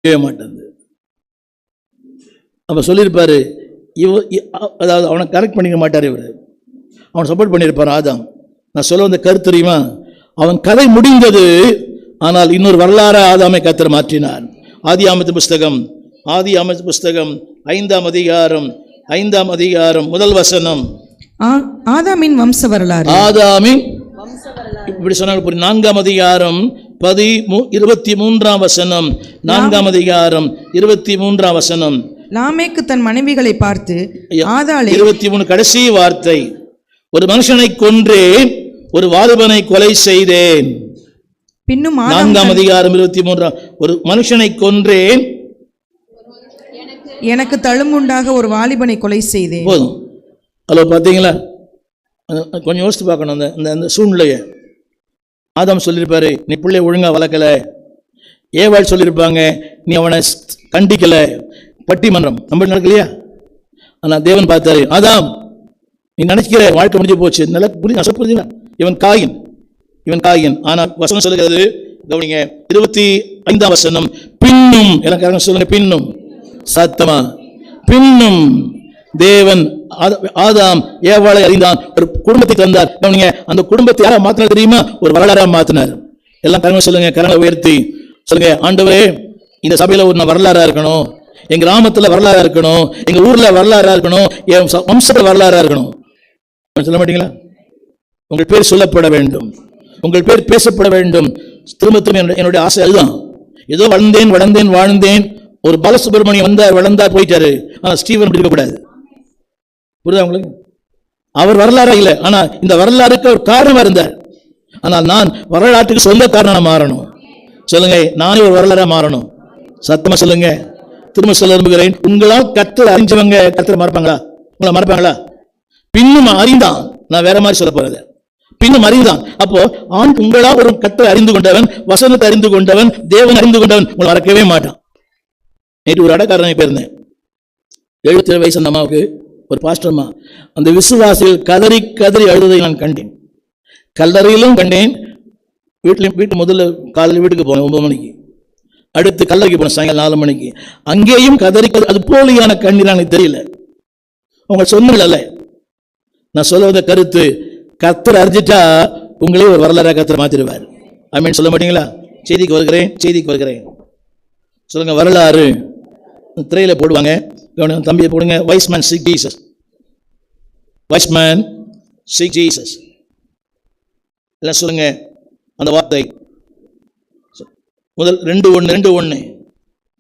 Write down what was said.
மாட்டேங்குது. அப்போ சொல்லியிருப்பாரு, அதாவது அவனை கரெக்ட் பண்ணிக்க மாட்டார், இவர் அவனை சப்போர்ட் பண்ணியிருப்பார் ஆதாம். நான் சொல்ல வந்த கருத்து தெரியுமா? அவன் கதை முடிந்தது, ஆனால் இன்னொரு வரலாறு ஆதாமை கர்த்தர் மாற்றினார். ஆதியாகமத்தின் புஸ்தகம் 5ஆம் அதிகாரம் 1 வசனம். ஆதாமின் வம்ச வரலாறு. இப்படி சொன்னாங்க. 4ஆம் அதிகாரம் 23ஆம் வசனம். 4ஆம் அதிகாரம் 23ஆம் வசனம். லாமேக்கு தன் மனைவிகளை பார்த்து, ஆதாளே, 23 கடைசி வார்த்தை, ஒரு மனுஷனை கொன்றேன், ஒரு வாலிபனை கொலை செய்தேன். பின்னும் 4ஆம் அதிகாரம் 23, ஒரு மனுஷனை கொன்றேன், எனக்கு தழும்புண்டாக ஒரு வாலிபனை கொலை செய்தேன். போதும். ஹலோ, பார்த்தீங்களா? கொஞ்சம் யோசித்து பார்க்கணும் அந்த சூழ்நிலையை. ஆதாம் சொல்லியிருப்பாரு, நீ பிள்ளை ஒழுங்கா வளர்க்கல. ஏவாள் சொல்லியிருப்பாங்க, நீ அவனை கண்டிக்கல. பட்டிமன்றம் நம்ம நடக்கலையா? ஆனால் தேவன் பார்த்தாரு, ஆதாம் நீ நினைக்கிற வாழ்க்கை முடிஞ்சு போச்சு, நல்லா புரியுதா? இவன் காயின். ஆனால் வசனம் சொல்லுகிறது, கவனிங்க, 25ஆம் வசனம். பின்னும், எனக்கு சொல்லுங்க, பின்னும், சத்தமா, பின்னும் தேவன் ஆதாம் ஏவாளை அறிந்தான், ஒரு குடும்பத்தை தந்தார். கவனிங்க, அந்த குடும்பத்தை யாரா மாத்தினார் தெரியுமா? ஒரு வரலாறா மாத்தினார். எல்லாம் கரங்களை சொல்லுங்க, கரங்களை உயர்த்தி சொல்லுங்க, ஆண்டவரே, இந்த சபையில ஒரு வரலாறா இருக்கணும், எங்க கிராமத்துல வரலாறா இருக்கணும், எங்க ஊர்ல வரலாறா இருக்கணும், என் வம்சத்துல வரலாறா இருக்கணும். சொல்ல மாட்டீங்களா? உங்கள் பேர் சொல்லப்பட வேண்டும், உங்கள் பேர் பேசப்பட வேண்டும். திரும்ப என்னுடைய ஆசை அதுதான். ஏதோ வாழ்ந்தேன். ஒரு பாலசுப்ரமணியம் வளர்ந்தார் போயிட்டாரு. ஆனா ஸ்டீவன் இருக்கக்கூடாது. புரியுதா உங்களுக்கு? அவர் வரலாறா இல்லை, ஆனா இந்த வரலாறுக்கு ஒரு காரணமா இருந்தார். ஆனால் நான் வரலாற்றுக்கு சொந்த காரணம் மாறணும். சொல்லுங்க, நானே ஒரு வரலாறா மாறணும். சத்தமா சொல்லுங்க. திரும்ப சொல்ல விரும்புகிறேன், உங்களால் கர்த்தர் அறிஞ்சவங்க கர்த்தர் மறப்பாங்களா? உங்களை மறப்பாங்களா? பின்னும் அறிந்தான். நான் வேற மாதிரி சொல்ல போறது, பின்னும் அறிந்தான். அப்போ உங்களா ஒரு கர்த்தர் அறிந்து கொண்டவன், வசனத்தை அறிந்து கொண்டவன், தேவன் அறிந்து கொண்டவன் உங்களை மறக்கவே மாட்டான். நேற்று ஒரு அடக்காரனை போயிருந்தேன். 77 வயசு அந்த அம்மாவுக்கு, ஒரு பாஸ்டர்மா. அந்த விசுவாசிகள் கதறி அழுததை நான் கண்டேன். கல்லறையிலும் கண்டேன், வீட்டு முதல்ல காலையில் வீட்டுக்கு போனேன் 9 மணிக்கு, அடுத்து கல்லறைக்கு போனேன் சாயங்காலம் 4 மணிக்கு. அங்கேயும் கதறி அது போலியான கண்ணீர் எனக்கு தெரியல. உங்க சொன்னல நான் சொல்ல வந்த கருத்து, கர்த்தர் அறிஞ்சிட்டா உங்களே ஒரு வரலாறு கர்த்தர் மாத்திடுவார். ஆமென் சொல்ல மாட்டீங்களா? செய்திக்கு வருகிறேன். சொல்லுங்க, வரலாறு. திரையில போடுவாங்க, தம்பியை போடுங்க. Wise men seek Jesus. எல்லாம் சொல்லுங்க அந்த வார்த்தை. முதல் 2:1